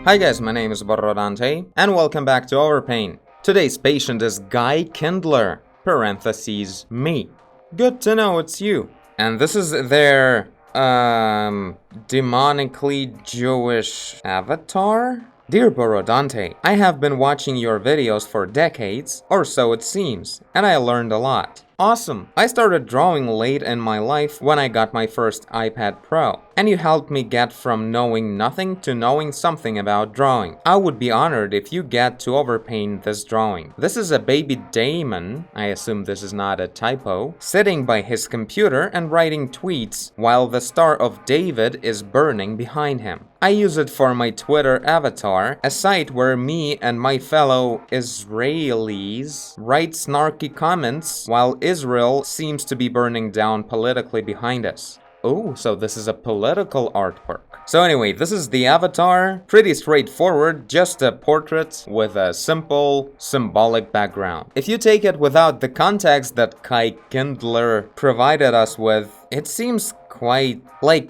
Hi guys, my name is Dante, and welcome back to Overpaint. Today's patient is Guy Kindler, parentheses, me. Good to know it's you. And this is their, demonically Jewish avatar? Dear Dante, I have been watching your videos for decades, or so it seems, and I learned a lot. Awesome! I started drawing late in my life when I got my first iPad Pro, and you helped me get from knowing nothing to knowing something about drawing. I would be honored if you get to overpaint this drawing. This is a baby Damon, I assume this is not a typo, sitting by his computer and writing tweets while the Star of David is burning behind him. I use it for my Twitter avatar, a site where me and my fellow Israelis write snarky comments while Israel seems to be burning down politically behind us. Oh, so this is a political artwork. So anyway, this is the avatar. Pretty straightforward, just a portrait with a simple, symbolic background. If you take it without the context that Guy Kindler provided us with, it seems quite,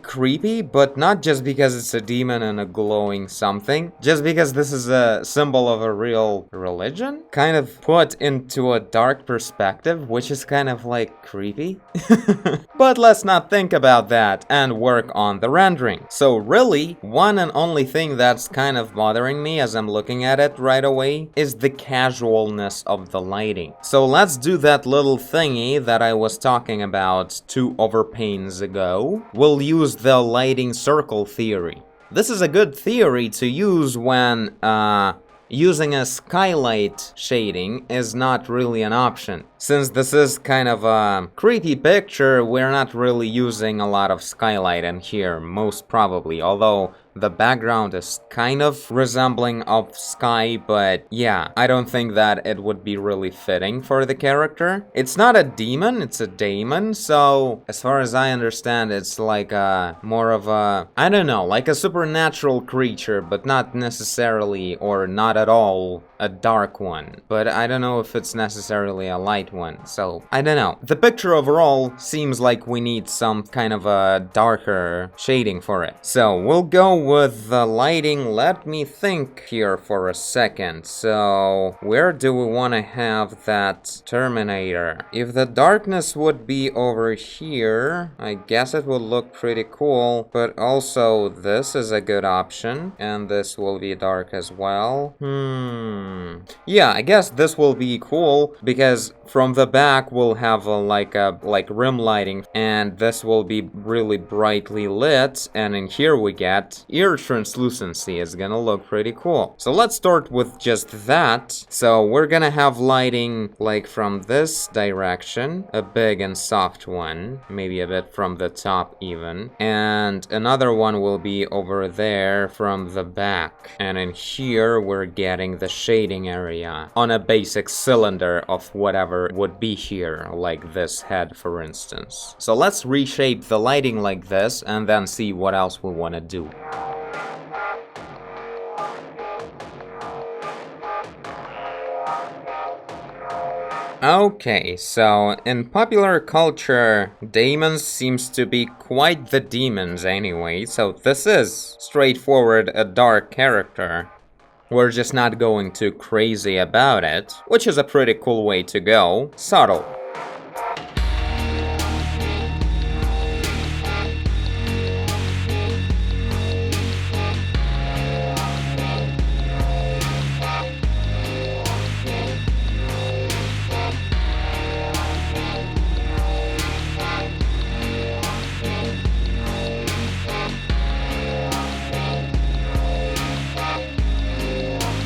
creepy, but not just because it's a demon and a glowing something, just because this is a symbol of a real religion, kind of put into a dark perspective, which is kind of, creepy. But let's not think about that and work on the rendering. So really, one and only thing that's kind of bothering me as I'm looking at it right away is the casualness of the lighting. So let's do that little thingy that I was talking about 2 overpaints ago. We'll use the lighting circle theory. This is a good theory to use when using a skylight shading is not really an option. Since this is kind of a creepy picture, we're not really using a lot of skylight in here, most probably, although the background is kind of resembling of sky, but yeah, I don't think that it would be really fitting for the character. It's not a demon, it's a daemon, so as far as I understand, it's like a more of a, I don't know, like a supernatural creature, but not necessarily or not at all a dark one. But I don't know if it's necessarily a light one, so I don't know. The picture overall seems like we need some kind of a darker shading for it. So we'll go with the lighting. Let me think here for a second. So where do we want to have that Terminator? If the darkness would be over here, I guess it would look pretty cool, but also this is a good option, and this will be dark as well. Yeah, I guess this will be cool because from the back we'll have like rim lighting, and this will be really brightly lit, and in here we get ear translucency. Is gonna look pretty cool. So let's start with just that. So we're gonna have lighting like from this direction, a big and soft one, maybe a bit from the top even, and another one will be over there from the back, and in here we're getting the shading area on a basic cylinder of whatever would be here, like this head for instance. So let's reshape the lighting like this and then see what else we want to do. Okay, so in popular culture, demons seems to be quite the demons anyway, so this is straightforward a dark character. We're just not going too crazy about it, which is a pretty cool way to go. Subtle.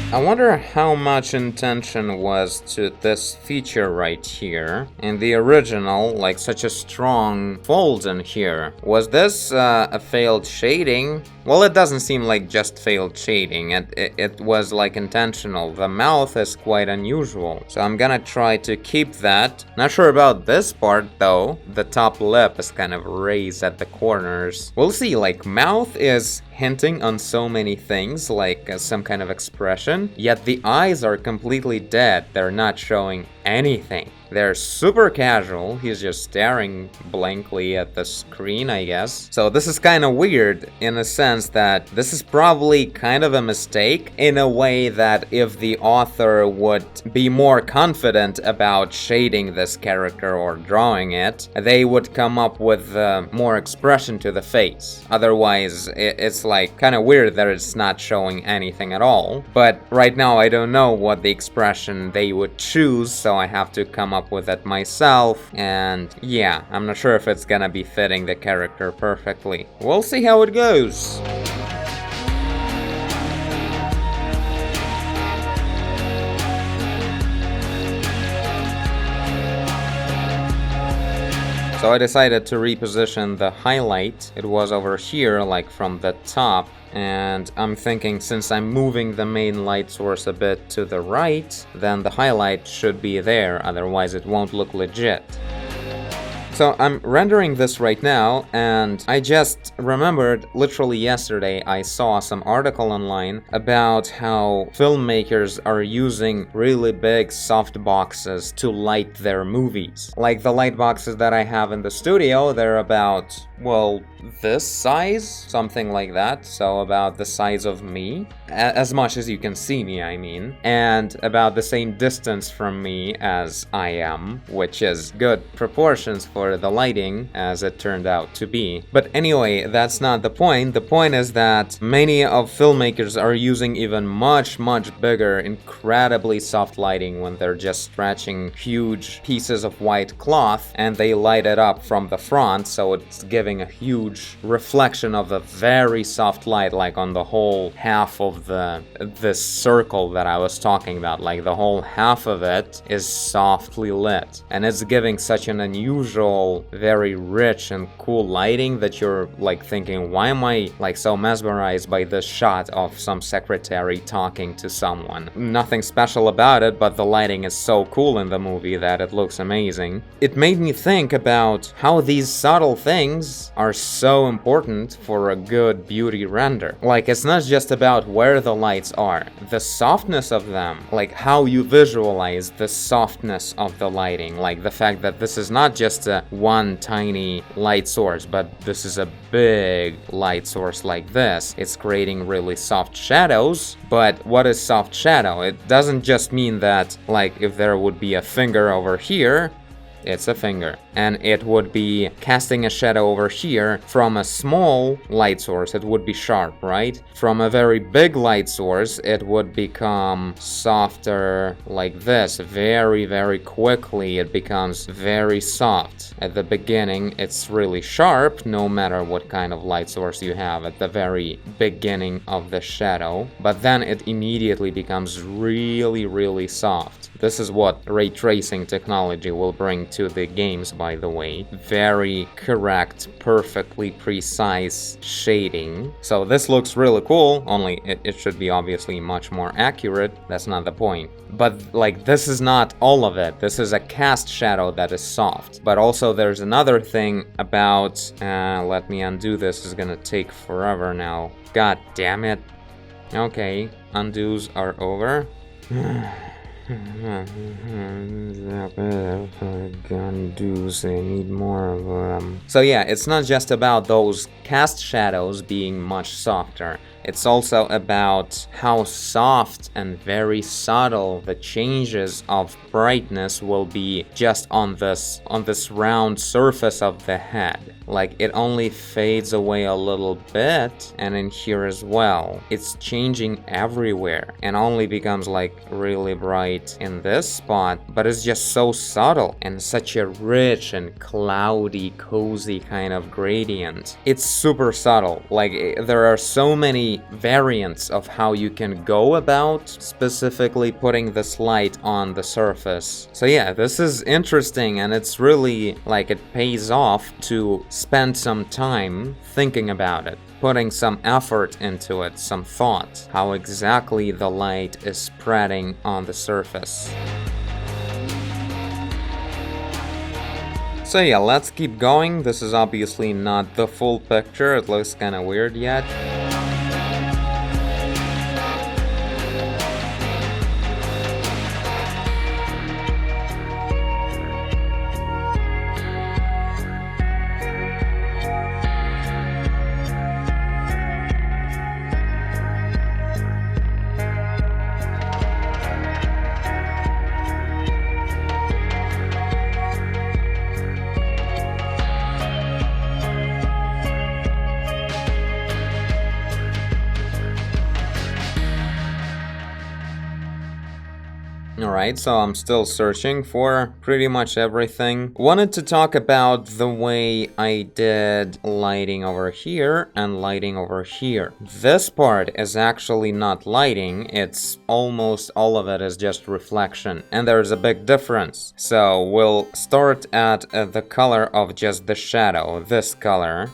I wonder how much intention was to this feature right here. In the original, like such a strong fold in here. Was this a failed shading? Well, it doesn't seem like just failed shading. It was like intentional. The mouth is quite unusual. So I'm gonna try to keep that. Not sure about this part though. The top lip is kind of raised at the corners. We'll see, like mouth is hinting on so many things, like some kind of expression, yet the eyes are completely dead. They're not showing anything. They're super casual. He's just staring blankly at the screen, I guess. So this is kind of weird in a sense that this is probably kind of a mistake in a way that if the author would be more confident about shading this character or drawing it, they would come up with more expression to the face. Otherwise, it's like kind of weird that it's not showing anything at all. But right now I don't know what the expression they would choose, so I have to come up with it myself, and yeah, I'm not sure if it's gonna be fitting the character perfectly. We'll see how it goes. So I decided to reposition the highlight. It was over here, like from the top. And I'm thinking, since I'm moving the main light source a bit to the right, then the highlight should be there, otherwise it won't look legit. So I'm rendering this right now, and I just remembered literally yesterday I saw some article online about how filmmakers are using really big soft boxes to light their movies. Like the light boxes that I have in the studio, they're about, well, this size, something like that, so about the size of me, as much as you can see me, I mean, and about the same distance from me as I am, which is good proportions for the lighting, as it turned out to be. But anyway, that's not the point. The point is that many of filmmakers are using even much bigger, incredibly soft lighting when they're just stretching huge pieces of white cloth and they light it up from the front, so it's giving a huge reflection of a very soft light, like on the whole half of this circle that I was talking about. Like the whole half of it is softly lit, and it's giving such an unusual, very rich and cool lighting that you're like thinking, why am I like so mesmerized by this shot of some secretary talking to someone? Nothing special about it, but the lighting is so cool in the movie that it looks amazing. It made me think about how these subtle things are so important for a good beauty render. Like, it's not just about where the lights are, the softness of them, like how you visualize the softness of the lighting, like the fact that this is not just a one tiny light source, but this is a big light source like this. It's creating really soft shadows. But what is soft shadow? It doesn't just mean that, like, if there would be a finger over here, it's a finger, and it would be casting a shadow over here from a small light source. It would be sharp, right? From a very big light source, it would become softer like this. Very quickly it becomes very soft. At the beginning it's really sharp, no matter what kind of light source you have at the very beginning of the shadow, but then it immediately becomes really soft. This is what ray tracing technology will bring to the games, by the way. Very correct, perfectly precise shading. So this looks really cool, only it should be obviously much more accurate. That's not the point. But like, this is not all of it. This is a cast shadow that is soft. But also there's another thing about, let me undo this, is gonna take forever now. God damn it. Okay, undos are over. Undos, I need more of them. So yeah, it's not just about those cast shadows being much softer. It's also about how soft and very subtle the changes of brightness will be just on this round surface of the head. Like, it only fades away a little bit, and in here as well. It's changing everywhere and only becomes like really bright in this spot, but it's just so subtle and such a rich and cloudy, cozy kind of gradient. It's super subtle. Like, there are so many variants of how you can go about specifically putting this light on the surface. So yeah, this is interesting, and it's really like, it pays off to spend some time thinking about it, putting some effort into it, some thought, how exactly the light is spreading on the surface. So yeah, let's keep going. This is obviously not the full picture, it looks kinda weird yet. Alright, so I'm still searching for pretty much everything. Wanted to talk about the way I did lighting over here and lighting over here. This part is actually not lighting, it's almost all of it is just reflection. And there's a big difference. So we'll start at the color of just the shadow, this color.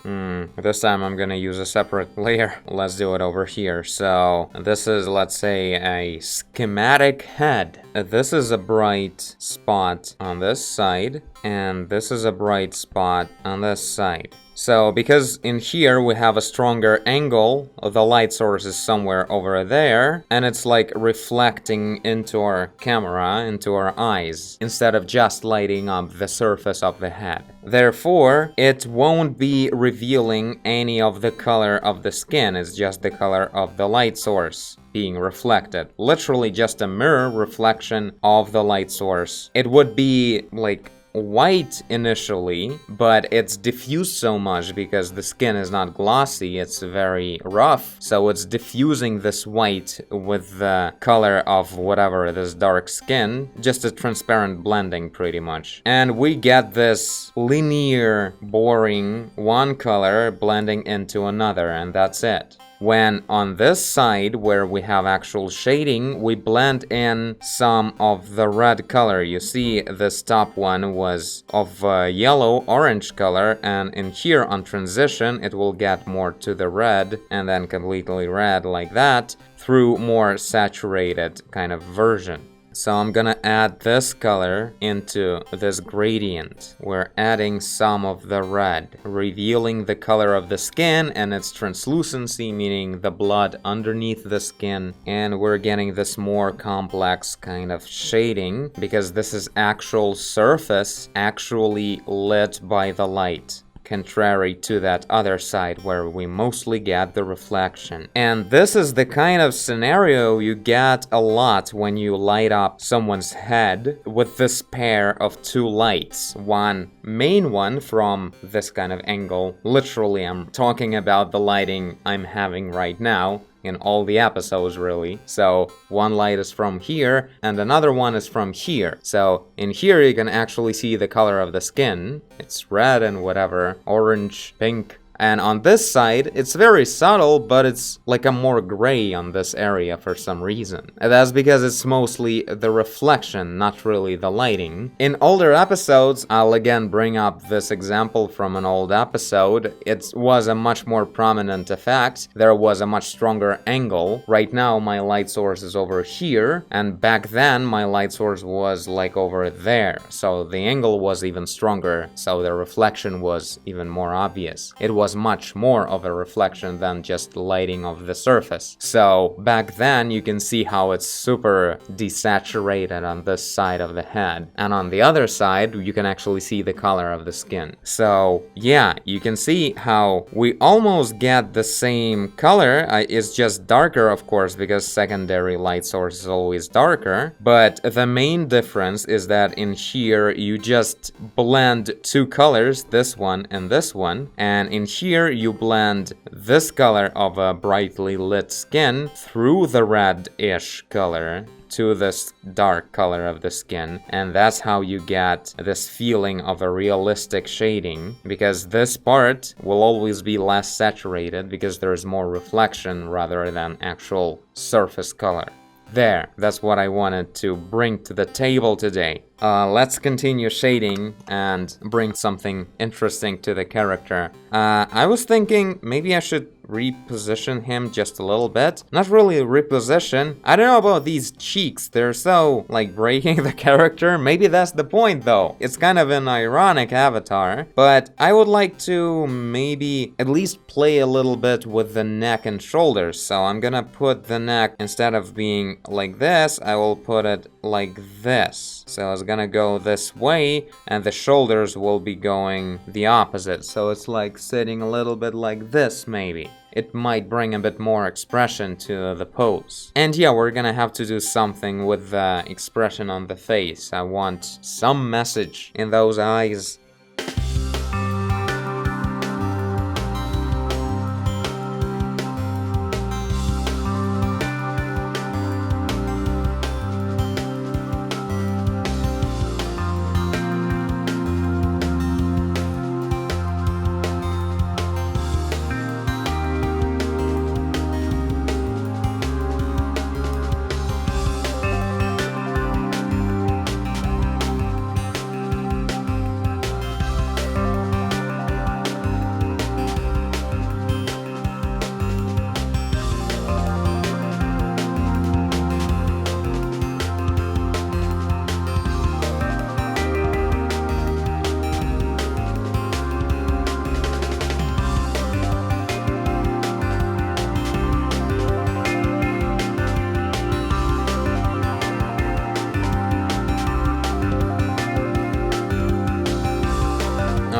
This time I'm gonna use a separate layer. Let's do it over here. So this is, let's say, a schematic head. This is a bright spot on this side, and this is a bright spot on this side. So because in here we have a stronger angle, the light source is somewhere over there, and it's like reflecting into our camera, into our eyes, instead of just lighting up the surface of the head. Therefore, it won't be revealing any of the color of the skin, it's just the color of the light source being reflected. Literally just a mirror reflection of the light source. It would be like white initially, but it's diffused so much because the skin is not glossy, it's very rough, so it's diffusing this white with the color of whatever, this dark skin, just a transparent blending pretty much. And we get this linear, boring one color blending into another, and that's it. When on this side, where we have actual shading, we blend in some of the red color. You see, this top one was of yellow-orange color, and in here on transition, it will get more to the red, and then completely red like that, through more saturated kind of version. So I'm gonna add this color into this gradient. We're adding some of the red, revealing the color of the skin and its translucency, meaning the blood underneath the skin. And we're getting this more complex kind of shading because this is actual surface actually lit by the light, contrary to that other side where we mostly get the reflection. And this is the kind of scenario you get a lot when you light up someone's head with this pair of two lights. One main one from this kind of angle. Literally, I'm talking about the lighting I'm having right now in all the episodes, really. So one light is from here and another one is from here. So in here you can actually see the color of the skin. It's red and whatever, orange, pink. And on this side, it's very subtle, but it's like a more gray on this area for some reason. And that's because it's mostly the reflection, not really the lighting. In older episodes, I'll again bring up this example from an old episode. It was a much more prominent effect. There was a much stronger angle. Right now, my light source is over here, and back then, my light source was like over there. So the angle was even stronger, so the reflection was even more obvious. It was much more of a reflection than just lighting of the surface. So back then you can see how it's super desaturated on this side of the head, and on the other side you can actually see the color of the skin. So yeah, you can see how we almost get the same color. It's just darker, of course, because secondary light source is always darker, but the main difference is that in here you just blend two colors, this one and this one, and in here you blend this color of a brightly lit skin through the red-ish color to this dark color of the skin, and that's how you get this feeling of a realistic shading, because this part will always be less saturated because there's more reflection rather than actual surface color. There, that's what I wanted to bring to the table today. Let's continue shading and bring something interesting to the character. I was thinking maybe I should reposition him just a little bit. Not really reposition. I don't know about these cheeks. They're so, like, breaking the character. Maybe that's the point, though. It's kind of an ironic avatar. But I would like to maybe at least play a little bit with the neck and shoulders. So I'm gonna put the neck, instead of being like this, I will put it like this. So it's gonna go this way, and the shoulders will be going the opposite. So it's like sitting a little bit like this, maybe. It might bring a bit more expression to the pose. And yeah, we're gonna have to do something with the expression on the face. I want some message in those eyes.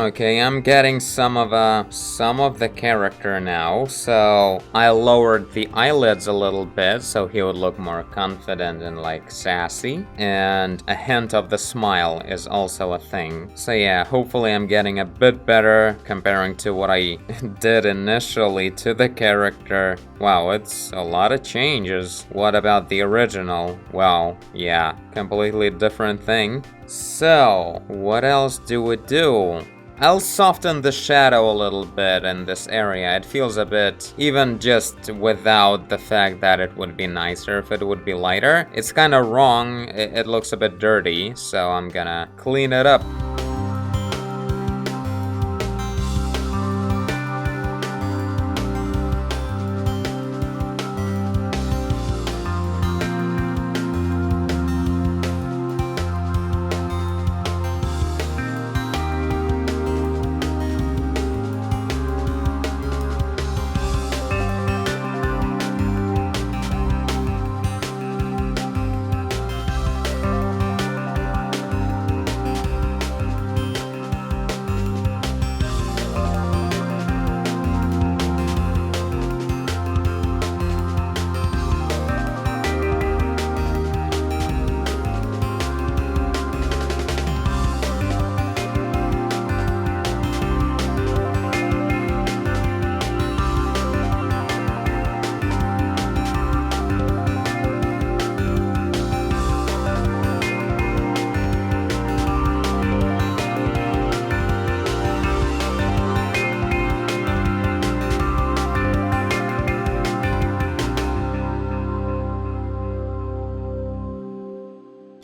Okay, I'm getting some of the character now, so I lowered the eyelids a little bit so he would look more confident and like sassy, and a hint of the smile is also a thing. So yeah, hopefully I'm getting a bit better comparing to what I did initially to the character. Wow, it's a lot of changes. What about the original? Well, yeah, completely different thing. So, what else do we do? I'll soften the shadow a little bit in this area. It feels a bit, even just without the fact that it would be nicer if it would be lighter. It's kind of wrong. It looks a bit dirty, so I'm gonna clean it up.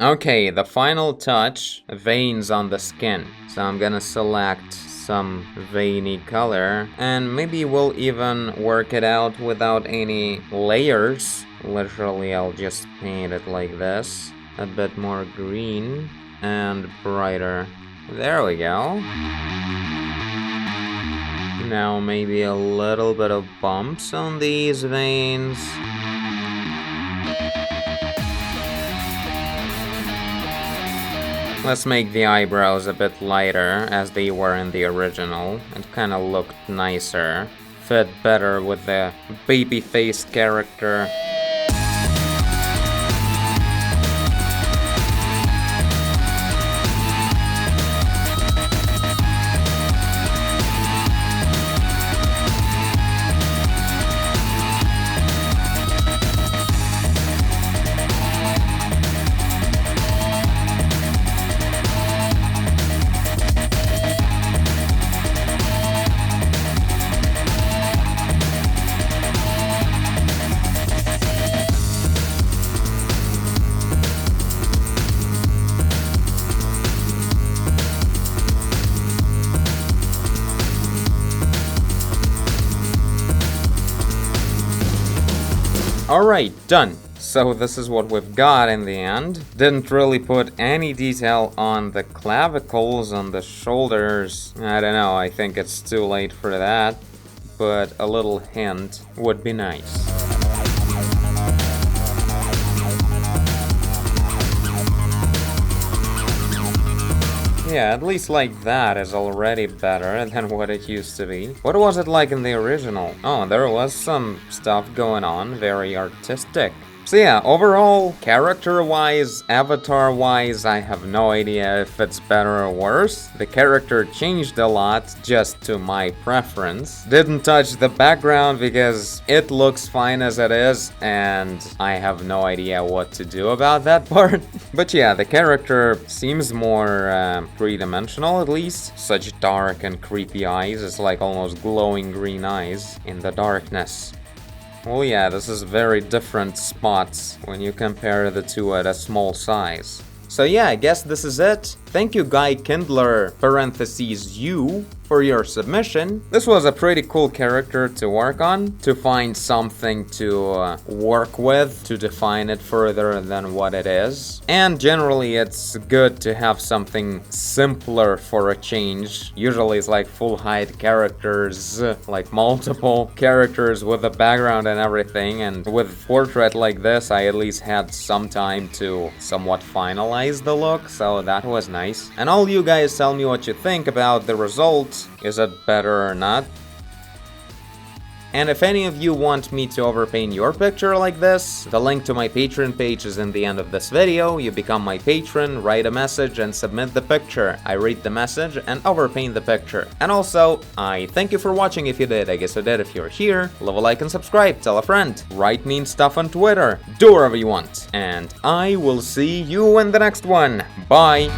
Okay, the final touch, veins on the skin. So I'm gonna select some veiny color, and maybe we'll even work it out without any layers. Literally, I'll just paint it like this. A bit more green and brighter. There we go. Now maybe a little bit of bumps on these veins. Let's make the eyebrows a bit lighter, as they were in the original. It kinda looked nicer. Fit better with the baby-faced character. Alright, done. So this is what we've got in the end. Didn't really put any detail on the clavicles, on the shoulders. I don't know, I think it's too late for that. But a little hint would be nice. Yeah, at least like that is already better than what it used to be. What was it like in the original? Oh, there was some stuff going on, very artistic. So yeah, overall, character-wise, avatar-wise, I have no idea if it's better or worse. The character changed a lot, just to my preference. Didn't touch the background because it looks fine as it is, and I have no idea what to do about that part. But yeah, the character seems more three-dimensional at least. Such dark and creepy eyes, it's like almost glowing green eyes in the darkness. Well, yeah, this is very different spots when you compare the two at a small size. So yeah, I guess this is it. Thank you, Guy Kindler, parentheses you, for your submission. This was a pretty cool character to work on, to find something to work with, to define it further than what it is. And generally, it's good to have something simpler for a change. Usually it's like full-height characters, like multiple characters with a background and everything, and with portrait like this, I at least had some time to somewhat finalize the look, so that was nice. nice. And all you guys tell me what you think about the result. Is it better or not? And if any of you want me to overpaint your picture like this, the link to my Patreon page is in the end of this video. You become my patron, write a message and submit the picture. I read the message and overpaint the picture. And also, I thank you for watching if you did. I guess you did if you're here. Leave a like and subscribe, tell a friend. Write mean stuff on Twitter. Do whatever you want. And I will see you in the next one. Bye!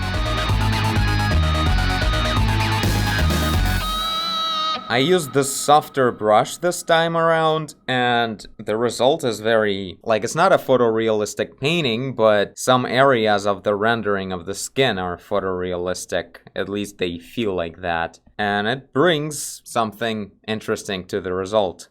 I used the softer brush this time around, and the result is very, like, it's not a photorealistic painting, but some areas of the rendering of the skin are photorealistic. At least they feel like that. And it brings something interesting to the result.